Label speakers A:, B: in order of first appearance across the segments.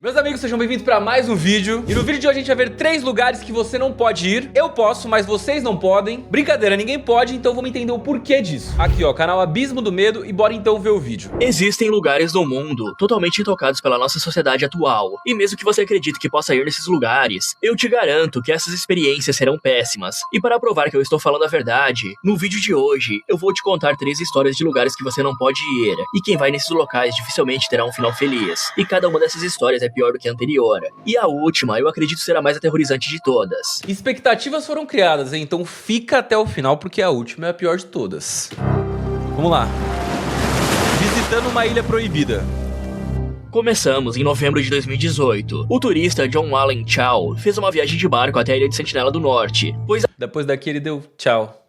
A: Meus amigos, sejam bem-vindos para mais um vídeo. E no vídeo de hoje a gente vai ver 3 lugares que você não pode ir. Eu posso, mas vocês não podem. Brincadeira, ninguém pode, então vamos entender o porquê disso. Aqui ó, canal Abismo do Medo e bora então ver o vídeo.
B: Existem lugares no mundo totalmente intocados pela nossa sociedade atual. E mesmo que você acredite que possa ir nesses lugares, eu te garanto que essas experiências serão péssimas. E para provar que eu estou falando a verdade, no vídeo de hoje eu vou te contar 3 histórias de lugares que você não pode ir. E quem vai nesses locais dificilmente terá um final feliz. E cada uma dessas histórias é pior do que a anterior. E a última, eu acredito, será a mais aterrorizante de todas.
A: Expectativas foram criadas, hein? Então fica até o final porque a última é a pior de todas. Vamos lá. Visitando uma ilha proibida.
B: Começamos em novembro de 2018. O turista John Allen Chow fez uma viagem de barco até a ilha de Sentinela do Norte, pois
A: Depois daqui ele deu tchau.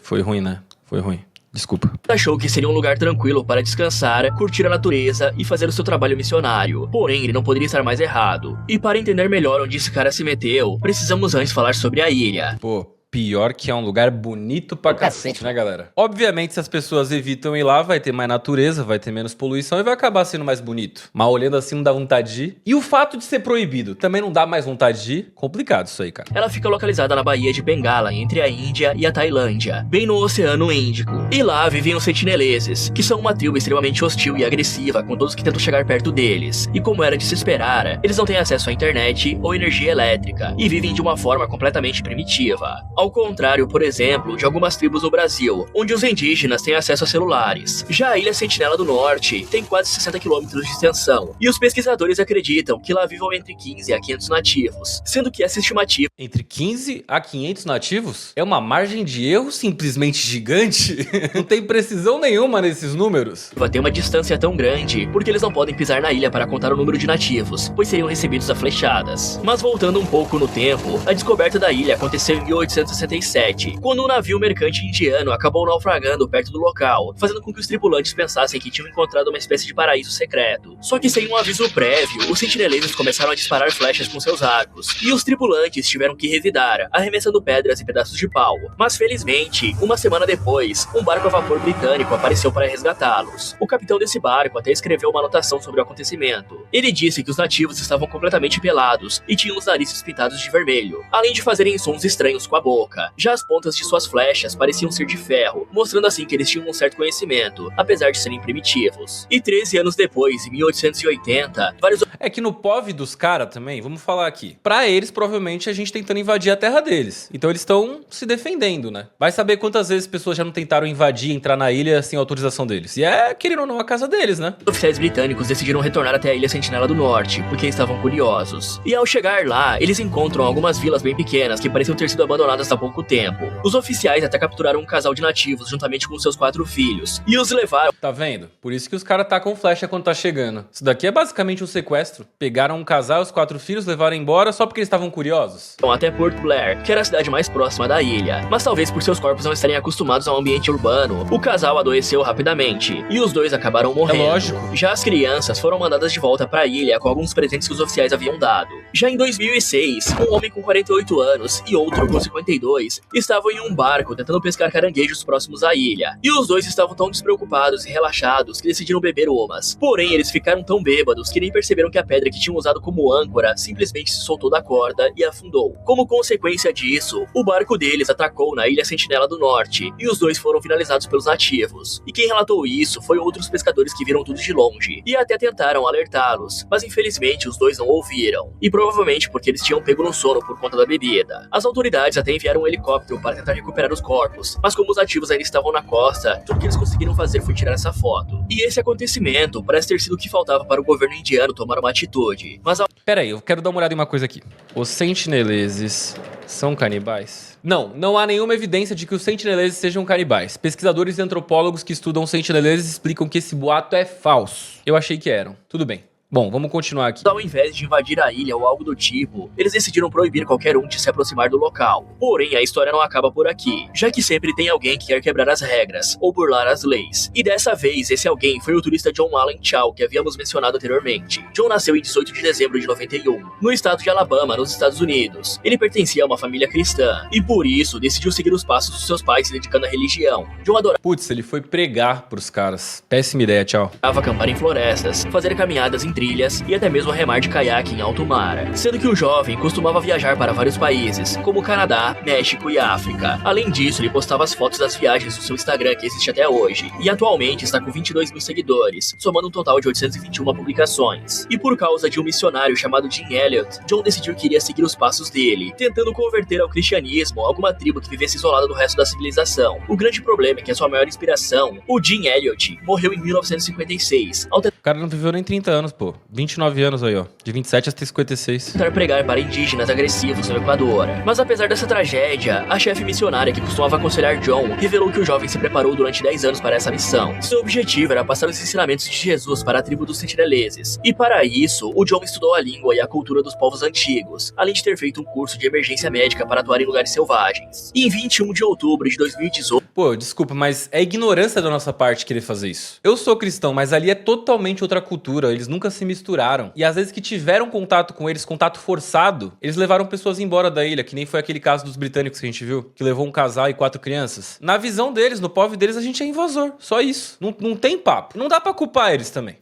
A: Foi ruim, né? Foi ruim. Desculpa.
B: achou que seria um lugar tranquilo para descansar, curtir a natureza e fazer o seu trabalho missionário. Porém, ele não poderia estar mais errado. E para entender melhor onde esse cara se meteu, precisamos antes falar sobre a ilha.
A: Pô, pior que é um lugar bonito pra cacete, né, galera? Obviamente, se as pessoas evitam ir lá, vai ter mais natureza, vai ter menos poluição e vai acabar sendo mais bonito. Mas olhando assim, não dá vontade de ir. E o fato de ser proibido também não dá mais vontade de ir? Complicado isso aí, cara.
B: Ela fica localizada na Baía de Bengala, entre a Índia e a Tailândia, bem no Oceano Índico. E lá vivem os sentineleses, que são uma tribo extremamente hostil e agressiva com todos que tentam chegar perto deles. E como era de se esperar, eles não têm acesso à internet ou energia elétrica, e vivem de uma forma completamente primitiva. Ao contrário, por exemplo, de algumas tribos no Brasil, onde os indígenas têm acesso a celulares. Já a Ilha Sentinela do Norte tem quase 60 km de extensão, e os pesquisadores acreditam que lá vivam entre 15 a 500 nativos, sendo que essa estimativa
A: Entre 15 a 500 nativos? É uma margem de erro simplesmente gigante? Não tem precisão nenhuma nesses números.
B: tem uma distância tão grande, porque eles não podem pisar na ilha para contar o número de nativos, pois seriam recebidos a flechadas. Mas voltando um pouco no tempo, a descoberta da ilha aconteceu em 1867, quando um navio mercante indiano acabou naufragando perto do local, fazendo com que os tripulantes pensassem que tinham encontrado uma espécie de paraíso secreto. Só que sem um aviso prévio, os sentineleses começaram a disparar flechas com seus arcos, e os tripulantes tiveram que revidar, arremessando pedras e pedaços de pau. Mas felizmente, uma semana depois, um barco a vapor britânico apareceu para resgatá-los. O capitão desse barco até escreveu uma anotação sobre o acontecimento. Ele disse que os nativos estavam completamente pelados e tinham os narizes pintados de vermelho, além de fazerem sons estranhos com a boca. Já as pontas de suas flechas pareciam ser de ferro, mostrando assim que eles tinham um certo conhecimento, apesar de serem primitivos. E 13 anos depois, em 1880, vários...
A: É que no POV dos caras também, vamos falar aqui. Pra eles, provavelmente, a gente tentando invadir a terra deles. Então eles estão se defendendo, né? Vai saber quantas vezes pessoas já não tentaram invadir, entrar na ilha sem autorização deles. E é, querendo ou não, a casa deles, né?
B: Os oficiais britânicos decidiram retornar até a Ilha Sentinela do Norte, porque estavam curiosos. E ao chegar lá, eles encontram algumas vilas bem pequenas que pareciam ter sido abandonadas há pouco tempo. Os oficiais até capturaram um casal de nativos juntamente com seus 4 filhos, e os levaram
A: Tá vendo? Por isso que os caras tacam flecha quando tá chegando. Isso daqui é basicamente um sequestro. Pegaram um casal, os 4 filhos, levaram embora só porque eles estavam curiosos.
B: até Port Blair, que era a cidade mais próxima da ilha. Mas talvez por seus corpos não estarem acostumados ao ambiente urbano, o casal adoeceu rapidamente, e os 2 acabaram morrendo.
A: É lógico.
B: Já as crianças foram mandadas de volta para a ilha com alguns presentes que os oficiais haviam dado. Já em 2006, um homem com 48 anos e outro com 52 estavam em um barco tentando pescar caranguejos próximos à ilha. E os 2 estavam tão despreocupados e relaxados que decidiram beber umas. Porém, eles ficaram tão bêbados que nem perceberam que a pedra que tinham usado como âncora simplesmente se soltou da corda e afundou. Como consequência disso, o barco deles atacou na Ilha Sentinela do Norte, e os 2 foram finalizados pelos nativos. E quem relatou isso foi outros pescadores que viram tudo de longe, e até tentaram alertá-los, mas infelizmente os 2 não ouviram, e provavelmente porque eles tinham pego no sono por conta da bebida. As autoridades até enviaram um helicóptero para tentar recuperar os corpos, mas como os nativos ainda estavam na costa, tudo que eles conseguiram fazer foi tirar essa foto. E esse acontecimento parece ter sido o que faltava para o governo indiano tomar uma atitude. Mas
A: Pera aí, eu quero dar uma olhada em uma coisa aqui. Os sentineleses são canibais? Não há nenhuma evidência de que os sentineleses sejam canibais. Pesquisadores e antropólogos que estudam sentineleses explicam que esse boato é falso. Eu achei que eram. Tudo bem. Bom, vamos continuar aqui.
B: ao invés de invadir a ilha ou algo do tipo, eles decidiram proibir qualquer um de se aproximar do local. Porém, a história não acaba por aqui, já que sempre tem alguém que quer quebrar as regras ou burlar as leis. E dessa vez, esse alguém foi o turista John Allen Chow, que havíamos mencionado anteriormente. John nasceu em 18 de dezembro de 91, no estado de Alabama, nos Estados Unidos. Ele pertencia a uma família cristã, e por isso decidiu seguir os passos dos seus pais se dedicando à religião. John
A: Putz, ele foi pregar pros caras. Péssima ideia, tchau.
B: adorava acampar em florestas, fazer caminhadas em trilhas e até mesmo remar de caiaque em alto mar, sendo que o jovem costumava viajar para vários países, como Canadá, México e África. Além disso, ele postava as fotos das viagens no seu Instagram, que existe até hoje, e atualmente está com 22 mil seguidores, somando um total de 821 publicações. E por causa de um missionário chamado Jim Elliot, John decidiu que iria seguir os passos dele, tentando converter ao cristianismo alguma tribo que vivesse isolada do resto da civilização. O grande problema é que a sua maior inspiração, o Jim Elliot, morreu em 1956, ao
A: O cara não viveu nem 30 anos, pô. 29 anos aí, ó. De 27 até 56.
B: tentar pregar para indígenas agressivos no Equador. Mas apesar dessa tragédia, a chefe missionária que costumava aconselhar John revelou que o jovem se preparou durante 10 anos para essa missão. Seu objetivo era passar os ensinamentos de Jesus para a tribo dos sentineleses. E para isso, o John estudou a língua e a cultura dos povos antigos, além de ter feito um curso de emergência médica para atuar em lugares selvagens. E em 21 de outubro de 2018,
A: Pô, desculpa, mas é ignorância da nossa parte querer fazer isso. Eu sou cristão, mas ali é totalmente outra cultura. Eles nunca se misturaram. E às vezes que tiveram contato com eles, contato forçado, eles levaram pessoas embora da ilha, que nem foi aquele caso dos britânicos que a gente viu, que levou um casal e 4 crianças. Na visão deles, no povo deles, a gente é invasor. Só isso. Não tem papo. Não dá pra culpar eles também.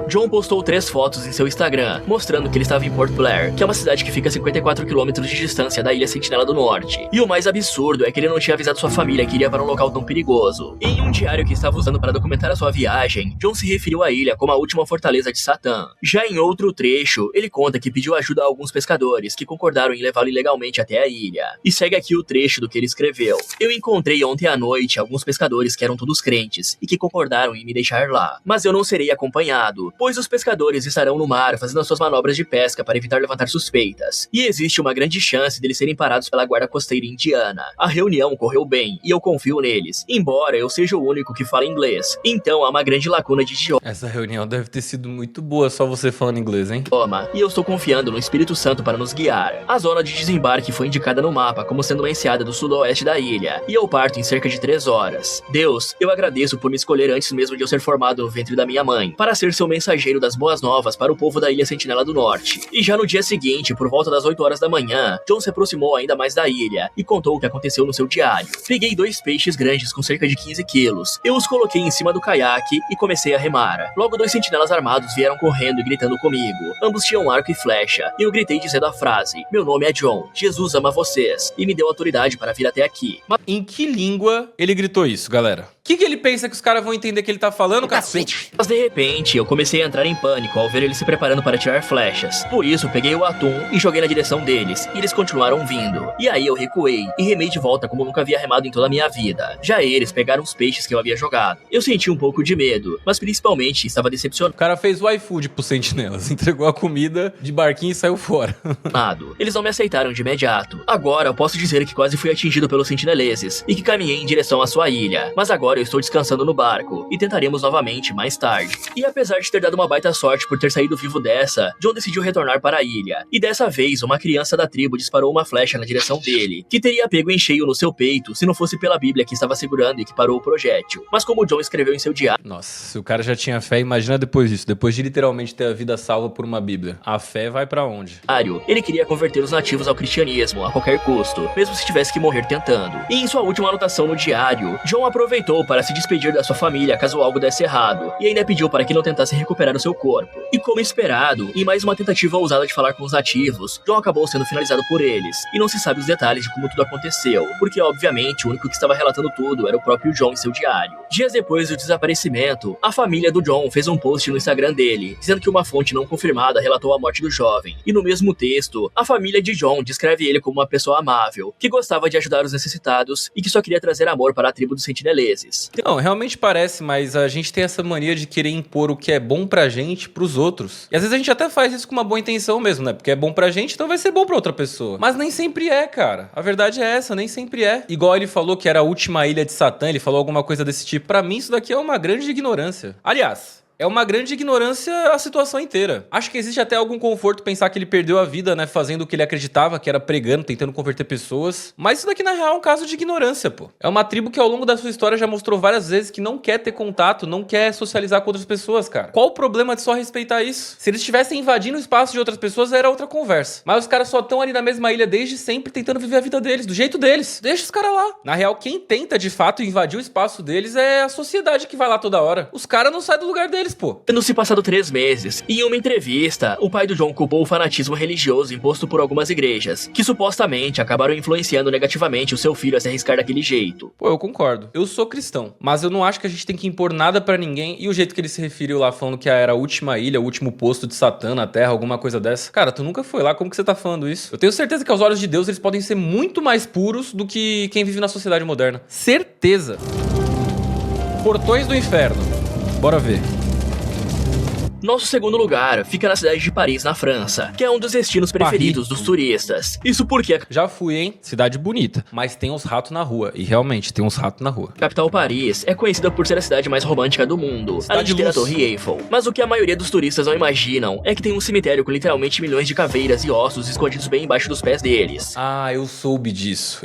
B: John postou 3 fotos em seu Instagram, mostrando que ele estava em Port Blair, que é uma cidade que fica a 54 quilômetros de distância da ilha Sentinela do Norte. E o mais absurdo é que ele não tinha avisado sua família que iria para um local tão perigoso. Em um diário que estava usando para documentar a sua viagem, John se referiu à ilha como a última fortaleza de Satã. Já em outro trecho, ele conta que pediu ajuda a alguns pescadores que concordaram em levá-lo ilegalmente até a ilha. E segue aqui o trecho do que ele escreveu. Eu encontrei ontem à noite alguns pescadores que eram todos crentes e que concordaram em me deixar lá. Mas eu não serei acompanhado, pois os pescadores estarão no mar fazendo as suas manobras de pesca para evitar levantar suspeitas. E existe uma grande chance deles serem parados pela guarda costeira indiana. A reunião correu bem e eu confio neles, embora eu seja o único que fala inglês. Então há uma grande lacuna de idioma.
A: Essa reunião deve ter sido muito boa, só você falando inglês, hein?
B: E eu estou confiando no Espírito Santo para nos guiar. A zona de desembarque foi indicada no mapa como sendo uma enseada do sudoeste da ilha, e eu parto em cerca de 3 horas. Deus, eu agradeço por me escolher antes mesmo de eu ser formado no ventre da minha mãe, para ser seu mensageiro das boas novas para o povo da ilha Sentinela do Norte. E já no dia seguinte, por volta das 8 horas da manhã, John se aproximou ainda mais da ilha e contou o que aconteceu no seu diário. Peguei 2 peixes grandes com cerca de 15 quilos. Eu os coloquei em cima do caiaque e comecei a remar. Logo 2 sentinelas armados vieram correndo e gritando comigo. Ambos tinham arco e flecha, e eu gritei dizendo a frase: meu nome é John, Jesus ama vocês, e me deu autoridade para vir até aqui.
A: Em que língua ele gritou isso, galera? O que ele pensa que os caras vão entender que ele tá falando, cacete?
B: Mas de repente, eu comecei a entrar em pânico ao ver eles se preparando para tirar flechas. Por isso, peguei o atum e joguei na direção deles, e eles continuaram vindo. E aí eu recuei e remei de volta como nunca havia remado em toda a minha vida. Já eles pegaram os peixes que eu havia jogado. Eu senti um pouco de medo, mas principalmente estava decepcionado.
A: O cara fez o iFood pros sentinelas, entregou a comida de barquinho e saiu fora.
B: Eles não me aceitaram de imediato. Agora eu posso dizer que quase fui atingido pelos sentineleses e que caminhei em direção à sua ilha. Mas agora eu estou descansando no barco e tentaremos novamente mais tarde. E apesar de ter dado uma baita sorte por ter saído vivo dessa, John decidiu retornar para a ilha. E dessa vez, uma criança da tribo disparou uma flecha na direção dele, que teria pego em cheio no seu peito se não fosse pela Bíblia que estava segurando e que parou o projétil. Mas como John escreveu em seu diário...
A: Nossa, se o cara já tinha fé, imagina depois disso. Depois de literalmente ter a vida salva por uma Bíblia. A fé vai pra onde?
B: Ele queria converter os nativos ao cristianismo a qualquer custo, mesmo se tivesse que morrer tentando. E em sua última anotação no diário, John aproveitou para se despedir da sua família caso algo desse errado, e ainda pediu para que não tentasse recuperar o seu corpo. E como esperado, em mais uma tentativa ousada de falar com os nativos, John acabou sendo finalizado por eles, e não se sabe os detalhes de como tudo aconteceu, porque obviamente o único que estava relatando tudo era o próprio John em seu diário. Dias depois do desaparecimento, a família do John fez um post no Instagram dele, dizendo que uma fonte não confirmada relatou a morte do jovem, e no mesmo texto, a família de John descreve ele como uma pessoa amável, que gostava de ajudar os necessitados e que só queria trazer amor para a tribo dos sentineleses.
A: Não, realmente parece, mas a gente tem essa mania de querer impor o que é bom pra gente pros outros. E às vezes a gente até faz isso com uma boa intenção mesmo, né? Porque é bom pra gente, então vai ser bom pra outra pessoa. Mas nem sempre é, cara. A verdade é essa, nem sempre é. Igual ele falou que era a última ilha de Satã, ele falou alguma coisa desse tipo. Pra mim, isso daqui é uma grande ignorância. Aliás... é uma grande ignorância a situação inteira. Acho que existe até algum conforto pensar que ele perdeu a vida, né, fazendo o que ele acreditava, que era pregando, tentando converter pessoas. Mas isso daqui, na real, é um caso de ignorância, pô. É uma tribo que ao longo da sua história já mostrou várias vezes que não quer ter contato, não quer socializar com outras pessoas, cara. Qual o problema de só respeitar isso? Se eles estivessem invadindo o espaço de outras pessoas, era outra conversa. Mas os caras só estão ali na mesma ilha desde sempre, tentando viver a vida deles, do jeito deles. Deixa os caras lá. Na real, quem tenta, de fato, invadir o espaço deles é a sociedade que vai lá toda hora. Os caras não saem do lugar deles, deles, pô.
B: Tendo se passado 3 meses, e em uma entrevista, o pai do John culpou o fanatismo religioso imposto por algumas igrejas, que supostamente acabaram influenciando negativamente o seu filho a se arriscar daquele jeito.
A: Pô, eu concordo. Eu sou cristão, mas eu não acho que a gente tem que impor nada pra ninguém. E o jeito que ele se referiu lá, falando que era a última ilha, o último posto de Satã na Terra, alguma coisa dessa. Cara, tu nunca foi lá, como que você tá falando isso? Eu tenho certeza que aos olhos de Deus eles podem ser muito mais puros do que quem vive na sociedade moderna. Certeza. Portões do Inferno. Bora ver.
B: Nosso segundo lugar fica na cidade de Paris, na França, que é um dos destinos preferidos dos turistas. Isso porque a
A: Já fui, hein? Cidade bonita. Mas tem uns ratos na rua. E realmente, tem uns ratos na rua.
B: capital Paris é conhecida por ser a cidade mais romântica do mundo, além de ter a
A: luz.
B: Torre Eiffel. Mas o que a maioria dos turistas não imaginam é que tem um cemitério com literalmente milhões de caveiras e ossos escondidos bem embaixo dos pés deles.
A: Ah, eu soube disso.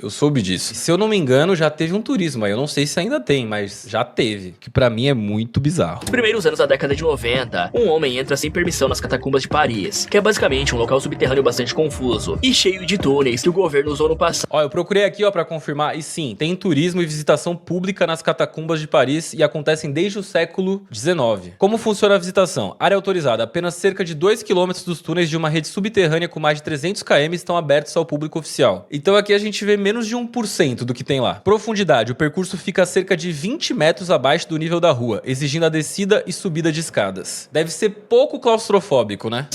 A: Se eu não me engano, já teve um turismo aí. Eu não sei se ainda tem, mas já teve. Que pra mim é muito bizarro.
B: Nos primeiros anos da década de 90, um homem entra sem permissão nas catacumbas de Paris, que é basicamente um local subterrâneo bastante confuso e cheio de túneis que o governo usou no passado.
A: Ó, eu procurei aqui, ó, pra confirmar. E sim, tem turismo e visitação pública nas catacumbas de Paris e acontecem desde o século XIX. Como funciona a visitação? Área autorizada. Apenas cerca de 2 km dos túneis de uma rede subterrânea com mais de 300 km estão abertos ao público oficial. Então aqui a gente vê menos de 1% do que tem lá. Profundidade. O percurso fica a cerca de 20 metros abaixo do nível da rua, exigindo a descida e subida de escadas. Deve ser pouco claustrofóbico, né?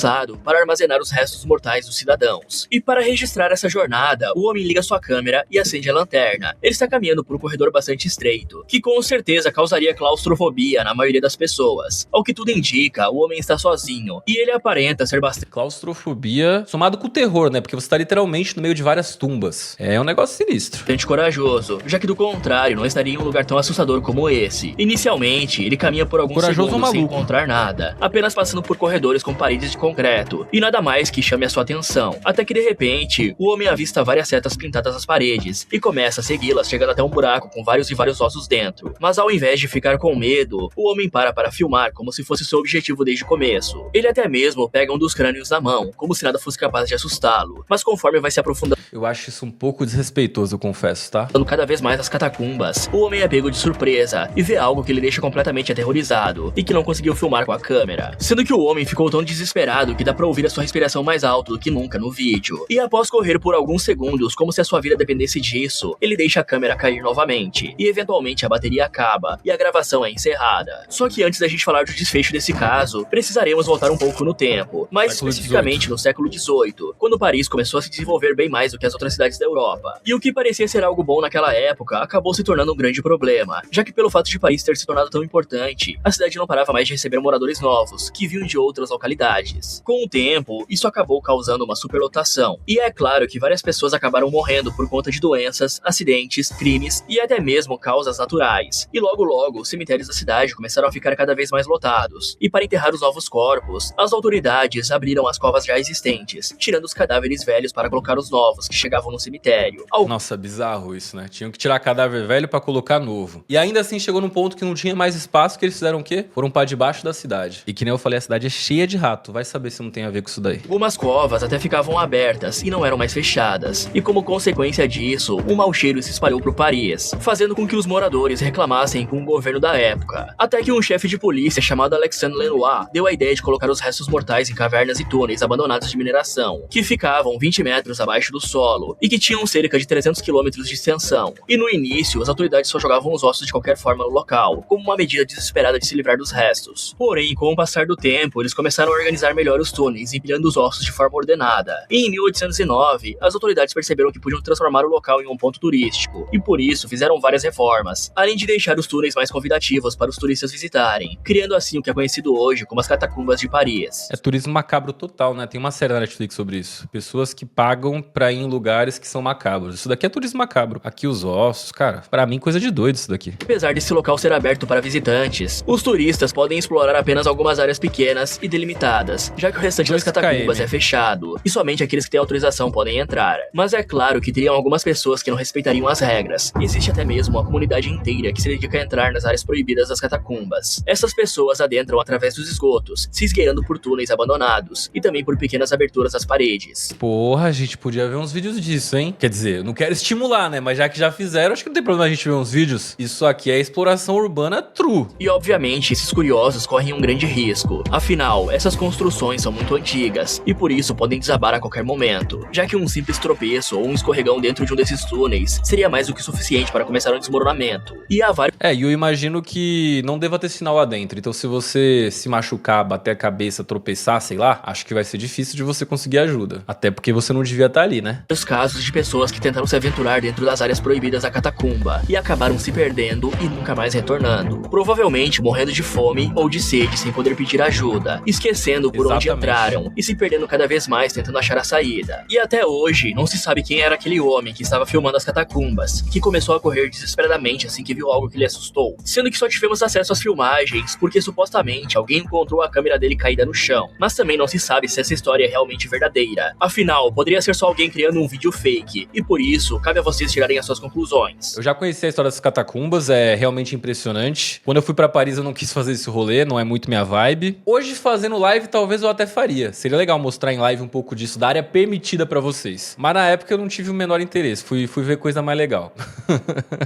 B: Para armazenar os restos mortais dos cidadãos. E para registrar essa jornada, o homem liga sua câmera e acende a lanterna. Ele está caminhando por um corredor bastante estreito, que com certeza causaria claustrofobia na maioria das pessoas. Ao que tudo indica, o homem está sozinho, e ele aparenta ser bastante
A: Claustrofobia somado com o terror, né? Porque você tá literalmente no meio de várias tumbas. É um negócio sinistro.
B: corajoso, já que do contrário não estaria em um lugar tão assustador como esse. Inicialmente, ele caminha por alguns
A: Corajoso
B: segundos
A: ou
B: sem
A: maluco?
B: encontrar nada, apenas passando por corredores com paredes de concreto, e nada mais que chame a sua atenção, até que de repente, o homem avista várias setas pintadas nas paredes, e começa a segui-las, chegando até um buraco com vários e vários ossos dentro. Mas ao invés de ficar com medo, o homem para filmar como se fosse seu objetivo desde o começo. Ele até mesmo pega um dos crânios na mão, como se nada fosse capaz de assustá-lo, mas conforme vai se aprofundando
A: Eu acho isso um pouco desrespeitoso, eu confesso, tá?
B: cada vez mais nas catacumbas, o homem é pego de surpresa e vê algo que lhe deixa completamente aterrorizado e que não conseguiu filmar com a câmera. Sendo que o homem ficou tão desesperado que dá pra ouvir a sua respiração mais alto do que nunca no vídeo. E após correr por alguns segundos, como se a sua vida dependesse disso, ele deixa a câmera cair novamente e eventualmente a bateria acaba e a gravação é encerrada. Só que antes da gente falar do desfecho desse caso, precisaremos voltar um pouco no tempo, mais
A: Século
B: especificamente no século XVIII, quando Paris começou a se desenvolver bem mais do que as outras cidades da Europa. E o que parecia ser algo bom naquela época acabou se tornando um grande problema, já que pelo fato de Paris ter se tornado tão importante, a cidade não parava mais de receber moradores novos, que vinham de outras localidades. Com o tempo, isso acabou causando uma superlotação, e é claro que várias pessoas acabaram morrendo por conta de doenças, acidentes, crimes e até mesmo causas naturais. E logo logo, os cemitérios da cidade começaram a ficar cada vez mais lotados, e para enterrar os novos corpos, as autoridades abriram as covas já existentes, tirando os cadáveres velhos para colocar os novos que chegavam no cemitério.
A: Nossa, bizarro isso, né? Tinham que tirar cadáver velho pra colocar novo. E ainda assim chegou num ponto que não tinha mais espaço, que eles fizeram o quê? Foram pra debaixo da cidade. E que nem eu falei, a cidade é cheia de rato. Vai saber se não tem a ver com isso daí.
B: Algumas covas até ficavam abertas e não eram mais fechadas, e como consequência disso, um mau cheiro se espalhou por Paris, fazendo com que os moradores reclamassem com o governo da época. Até que um chefe de polícia chamado Alexandre Lenoir deu a ideia de colocar os restos mortais em cavernas e túneis abandonados de mineração, que ficavam 20 metros abaixo do solo e que tinham cerca de 300 quilômetros de extensão. E no início, as autoridades só jogavam os ossos de qualquer forma no local, como uma medida desesperada de se livrar dos restos. Porém, com o passar do tempo, eles começaram a organizar melhor os túneis, empilhando os ossos de forma ordenada. E em 1809, as autoridades perceberam que podiam transformar o local em um ponto turístico, e por isso fizeram várias reformas, além de deixar os túneis mais convidativos para os turistas visitarem, criando assim o que é conhecido hoje como as catacumbas de Paris.
A: É turismo macabro total, né? Tem uma série na Netflix sobre isso. Pessoas que pagam pra ir em lugares que são macabros. Isso daqui é turismo macabro. Aqui os ossos, cara, pra mim coisa de doido isso daqui.
B: Apesar desse local ser aberto para visitantes, os turistas podem explorar apenas algumas algumas áreas pequenas e delimitadas, já que o restante das
A: 2
B: catacumbas
A: km.
B: é fechado, e somente aqueles que têm autorização podem entrar. Mas é claro que teriam algumas pessoas que não respeitariam as regras. Existe até mesmo uma comunidade inteira que se dedica a entrar nas áreas proibidas das catacumbas. Essas pessoas adentram através dos esgotos, se esgueirando por túneis abandonados, e também por pequenas aberturas nas paredes.
A: Porra, a gente podia ver uns vídeos disso, hein? Quer dizer, eu não quero estimular, né? Mas já que já fizeram, acho que não tem problema a gente ver uns vídeos. Isso aqui é exploração urbana true.
B: E obviamente, esses curiosos correm um grande risco. Afinal, essas construções são muito antigas, e por isso podem desabar a qualquer momento, já que um simples tropeço ou um escorregão dentro de um desses túneis seria mais do que suficiente para começar um desmoronamento. E há vários...
A: E eu imagino que não deva ter sinal lá dentro. Então se você se machucar, bater a cabeça, tropeçar, sei lá, acho que vai ser difícil de você conseguir ajuda. Até porque você não devia estar ali, né?
B: casos de pessoas que tentaram se aventurar dentro das áreas proibidas da catacumba e acabaram se perdendo e nunca mais retornando. Provavelmente morrendo de fome ou de sede sem poder pedir ajuda, esquecendo por onde entraram e se perdendo cada vez mais tentando achar a saída. E até hoje, não se sabe quem era aquele homem que estava filmando as catacumbas, que começou a correr desesperadamente assim que viu algo que lhe assustou. Sendo que só tivemos acesso às filmagens porque supostamente alguém encontrou a câmera dele caída no chão. Mas também não se sabe se essa história é realmente verdadeira. Afinal, poderia ser só alguém criando um vídeo fake, e por isso, cabe a vocês tirarem as suas conclusões.
A: Eu já conheci a história das catacumbas, é realmente impressionante. Quando eu fui pra Paris eu não quis fazer esse rolê, não é muito minha vibe. Hoje fazendo live talvez eu até faria. Seria legal mostrar em live um pouco disso, da área permitida pra vocês. Mas na época eu não tive o menor interesse, fui ver coisa mais legal.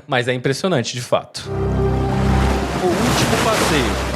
A: Mas é impressionante, de fato. O último passeio.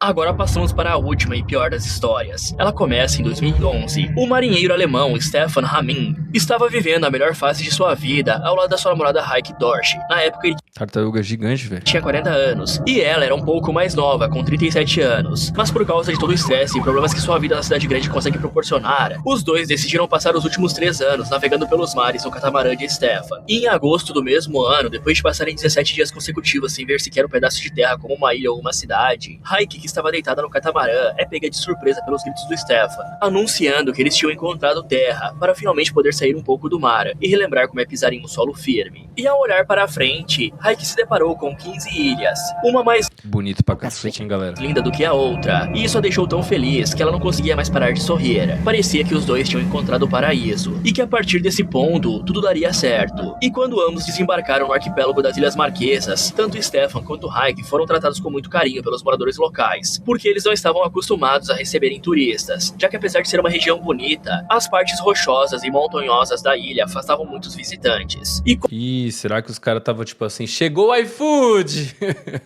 B: Agora passamos para a última e pior das histórias. Ela começa em 2011. O marinheiro alemão Stefan Ramin estava vivendo a melhor fase de sua vida ao lado da sua namorada Heike Dorsch. Na época ele
A: Tartaruga gigante, velho.
B: tinha 40 anos, e ela era um pouco mais nova, com 37 anos. Mas por causa de todo o estresse e problemas que sua vida na cidade grande consegue proporcionar, os dois decidiram passar os últimos 3 anos navegando pelos mares no catamarã de Stefan. E em agosto do mesmo ano, depois de passarem 17 dias consecutivos sem ver sequer um pedaço de terra como uma ilha ou uma cidade, Heike, que estava deitada no catamarã, é pega de surpresa pelos gritos do Stefan, anunciando que eles tinham encontrado terra para finalmente poder sair um pouco do mar e relembrar como é pisar em um solo firme. E ao olhar para a frente, Heike se deparou com 15 ilhas, uma mais
A: Bonito pra cacete, hein, galera.
B: linda do que a outra, e isso a deixou tão feliz que ela não conseguia mais parar de sorrir. Parecia que os dois tinham encontrado o paraíso, e que a partir desse ponto, tudo daria certo. E quando ambos desembarcaram no arquipélago das Ilhas Marquesas, tanto Stefan quanto Heike foram tratados com muito carinho pelos moradores locais, porque eles não estavam acostumados a receberem turistas, já que apesar de ser uma região bonita, as partes rochosas e montanhosas da ilha afastavam muitos visitantes. E
A: Ih, será que os caras estavam tipo assim, chegou o iFood?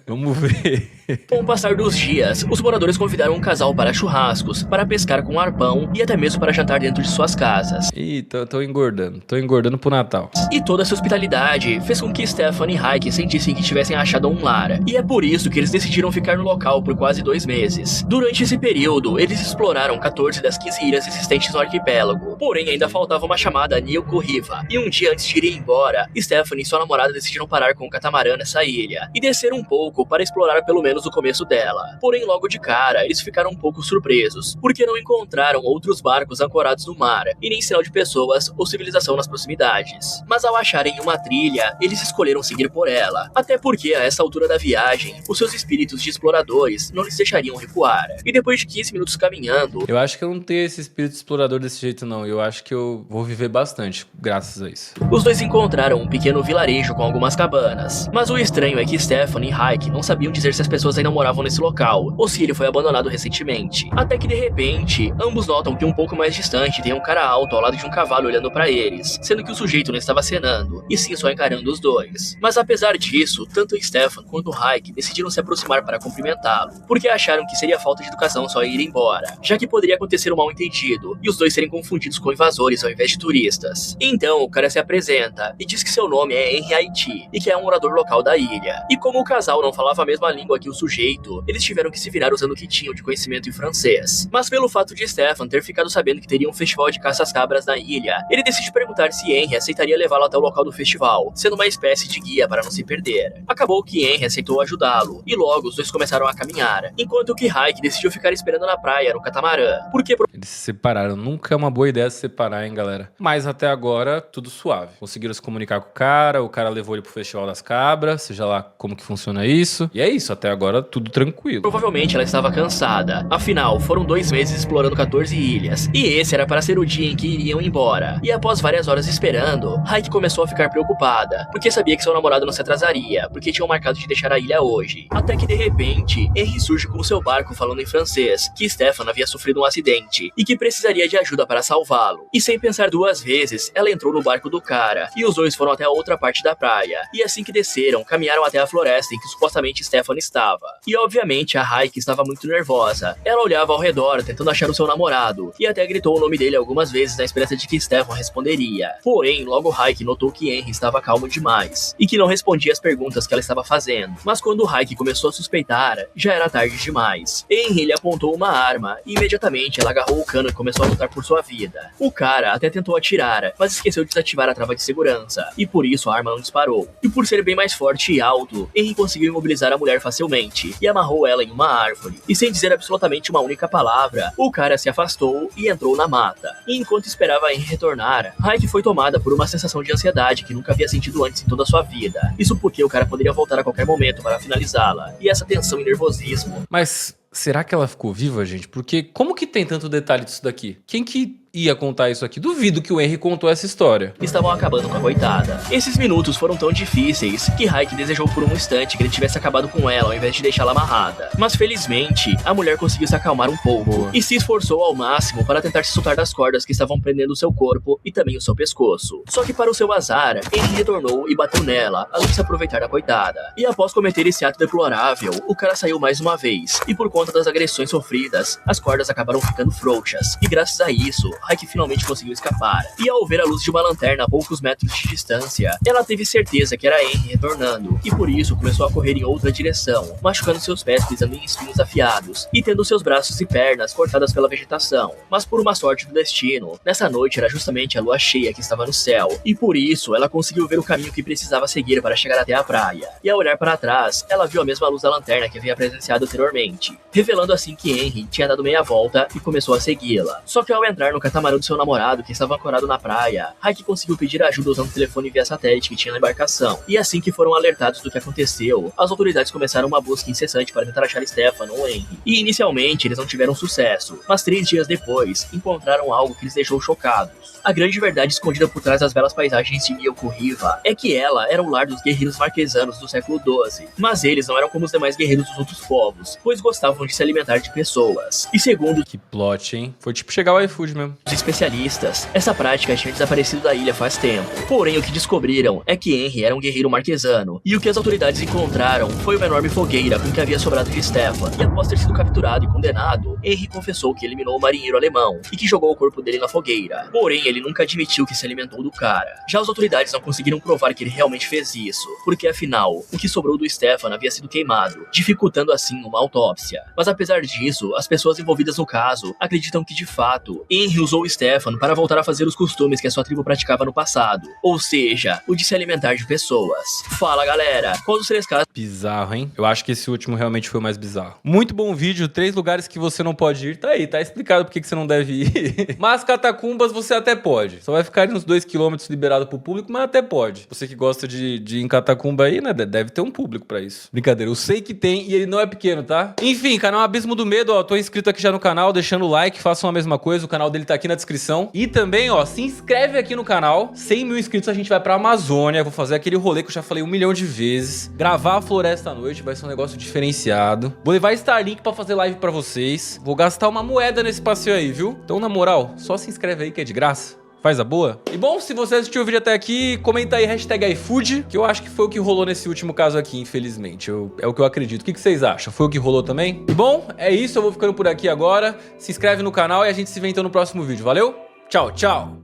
A: Vamos ver.
B: com o passar dos dias, os moradores convidaram um casal para churrascos, para pescar com arpão e até mesmo para jantar dentro de suas casas.
A: Ih, tô engordando pro Natal.
B: E toda essa hospitalidade fez com que Stefan e Heike sentissem que tivessem achado um lar. E é por isso que eles decidiram ficar no local por quase 2 meses. Durante esse período, eles exploraram 14 das 15 ilhas existentes no arquipélago. Porém, ainda faltava uma chamada Nilco Riva. E um dia antes de ir embora, Stefan e sua namorada decidiram parar com o catamarã nessa ilha e descer um pouco para explorar pelo menos o começo dela. Porém, logo de cara, eles ficaram um pouco surpresos, porque não encontraram outros barcos ancorados no mar, e nem sinal de pessoas ou civilização nas proximidades. Mas ao acharem uma trilha, eles escolheram seguir por ela, até porque a essa altura da viagem, os seus espíritos de exploradores não lhes deixariam recuar. E depois de 15 minutos caminhando,
A: Eu acho que eu não tenho esse espírito explorador desse jeito, não. Eu acho que eu vou viver bastante graças a isso.
B: os dois encontraram um pequeno vilarejo com algumas cabanas. Mas o estranho é que Stefan e Heike não sabiam dizer se as pessoas ainda moravam nesse local, ou se ele foi abandonado recentemente. Até que de repente, ambos notam que um pouco mais distante tem um cara alto ao lado de um cavalo olhando pra eles, sendo que o sujeito não estava acenando, e sim só encarando os dois. Mas apesar disso, tanto Stefan quanto Heike decidiram se aproximar para cumprimentá-lo, porque acharam que seria falta de educação só ir embora, já que poderia acontecer um mal-entendido, e os dois serem confundidos com invasores ao invés de turistas. Então o cara se apresenta e diz que seu nome é Henry Haiti, e que é um morador local da ilha. E como o casal não falava a mesma língua que o sujeito, eles tiveram que se virar usando o que tinham de conhecimento em francês. Mas pelo fato de Stefan ter ficado sabendo que teria um festival de caça às cabras na ilha, ele decide perguntar se Henry aceitaria levá-lo até o local do festival, sendo uma espécie de guia para não se perder. Acabou que Henry aceitou ajudá-lo, e logo os dois começaram a caminhar. enquanto que Raik decidiu ficar esperando na praia, no catamarã. Porque
A: Eles se separaram. Nunca é uma boa ideia se separar, hein, galera? Mas até agora, tudo suave. Conseguiram se comunicar com o cara levou ele pro Festival das Cabras, seja lá como que funciona isso. E é isso, até agora tudo tranquilo.
B: provavelmente ela estava cansada. Afinal, foram 2 meses explorando 14 ilhas. E esse era para ser o dia em que iriam embora. E após várias horas esperando, Raik começou a ficar preocupada, porque sabia que seu namorado não se atrasaria, porque tinham marcado de deixar a ilha hoje. Até que de repente, Henry surge com seu barco falando em francês, que Stefan havia sofrido um acidente e que precisaria de ajuda para salvá-lo. E sem pensar 2 vezes, ela entrou no barco do cara e os dois foram até a outra parte da praia. E assim que desceram, caminharam até a floresta em que supostamente Stefan estava. E obviamente a Raik estava muito nervosa. Ela olhava ao redor tentando achar o seu namorado e até gritou o nome dele algumas vezes na esperança de que Stefan responderia. Porém, logo Raik notou que Henry estava calmo demais e que não respondia às perguntas que ela estava fazendo. Mas quando Raik começou a suspeitar, já era tarde demais. Henry lhe apontou uma arma e imediatamente ela agarrou o cano e começou a lutar por sua vida. O cara até tentou atirar, mas esqueceu de desativar a trava de segurança e por isso a arma não disparou. E por ser bem mais forte e alto, Henry conseguiu imobilizar a mulher facilmente e amarrou ela em uma árvore. E sem dizer absolutamente uma única palavra, o cara se afastou e entrou na mata. E enquanto esperava Henry retornar, Raik foi tomada por uma sensação de ansiedade que nunca havia sentido antes em toda a sua vida. Isso porque o cara poderia voltar a qualquer momento para finalizá-la. E essa tensão e nervosismo.
A: Mas será que ela ficou viva, gente? Porque como que tem tanto detalhe disso daqui? Quem que ia contar isso aqui? Duvido que o Henry contou essa história.
B: Estavam acabando com a coitada. Esses minutos foram tão difíceis que Raik desejou por um instante que ele tivesse acabado com ela ao invés de deixá-la amarrada. Mas felizmente, a mulher conseguiu se acalmar um pouco e se esforçou ao máximo para tentar se soltar das cordas que estavam prendendo o seu corpo e também o seu pescoço. Só que para o seu azar, Henry retornou e bateu nela, além de se aproveitar da coitada. E após cometer esse ato deplorável, o cara saiu mais uma vez. E por conta das agressões sofridas, as cordas acabaram ficando frouxas. E graças a isso, Raik finalmente conseguiu escapar. E ao ver a luz de uma lanterna a poucos metros de distância, ela teve certeza que era Henry retornando, e por isso começou a correr em outra direção, machucando seus pés pisando em espinhos afiados, e tendo seus braços e pernas cortadas pela vegetação. Mas por uma sorte do destino, nessa noite era justamente a lua cheia que estava no céu, e por isso ela conseguiu ver o caminho que precisava seguir para chegar até a praia. E ao olhar para trás, ela viu a mesma luz da lanterna que havia presenciado anteriormente, revelando assim que Henry tinha dado meia volta e começou a segui-la. Só que ao entrar no catamarã do seu namorado, que estava ancorado na praia, Raik conseguiu pedir ajuda usando o telefone via satélite que tinha na embarcação. E assim que foram alertados do que aconteceu, as autoridades começaram uma busca incessante para tentar achar Stefan ou Henry. E inicialmente eles não tiveram sucesso, mas 3 dias depois encontraram algo que lhes deixou chocados. A grande verdade escondida por trás das belas paisagens de Milko Riva é que ela era o lar dos guerreiros marquesanos do século XII, mas eles não eram como os demais guerreiros dos outros povos, pois gostavam de se alimentar de pessoas. E segundo
A: Que plot, hein? Foi tipo chegar ao iFood mesmo.
B: os especialistas, essa prática tinha desaparecido da ilha faz tempo. Porém, o que descobriram é que Henry era um guerreiro marquesano, e o que as autoridades encontraram foi uma enorme fogueira com o que havia sobrado de Stefan. E após ter sido capturado e condenado, Henry confessou que eliminou o marinheiro alemão e que jogou o corpo dele na fogueira. Porém, ele nunca admitiu que se alimentou do cara. Já as autoridades não conseguiram provar que ele realmente fez isso, porque afinal, o que sobrou do Stefan havia sido queimado, dificultando assim uma autópsia. Mas apesar disso, as pessoas envolvidas no caso acreditam que de fato, Henry usou o Stefan para voltar a fazer os costumes que a sua tribo praticava no passado, ou seja, o de se alimentar de pessoas. Fala galera, qual dos 3 casos
A: Bizarro, hein? Eu acho que esse último realmente foi o mais bizarro. Muito bom vídeo, 3 lugares que você não pode ir. Tá aí, tá explicado por que você não deve ir. Mas catacumbas você até pode. Só vai ficar uns 2 km liberado pro público, mas até pode. Você que gosta de ir em catacumba aí, né? Deve ter um público pra isso. Brincadeira, eu sei que tem e ele não é pequeno, tá? Enfim, canal Abismo do Medo, ó. Tô inscrito aqui já no canal, deixando o like, façam a mesma coisa. O canal dele tá aqui na descrição. E também, ó, se inscreve aqui no canal. 100 mil inscritos a gente vai pra Amazônia. Vou fazer aquele rolê que eu já falei 1 milhão de vezes. Gravar a floresta à noite vai ser um negócio diferenciado. Vou levar Starlink pra fazer live pra vocês. Vou gastar uma moeda nesse passeio aí, viu? Então, na moral, só se inscreve aí que é de graça. Faz a boa. E bom, se você assistiu o vídeo até aqui, comenta aí #iFood, que eu acho que foi o que rolou nesse último caso aqui, infelizmente. É o que eu acredito. O que vocês acham? Foi o que rolou também? E bom, é isso. Eu vou ficando por aqui agora. Se inscreve no canal e a gente se vê então no próximo vídeo. Valeu? Tchau, tchau!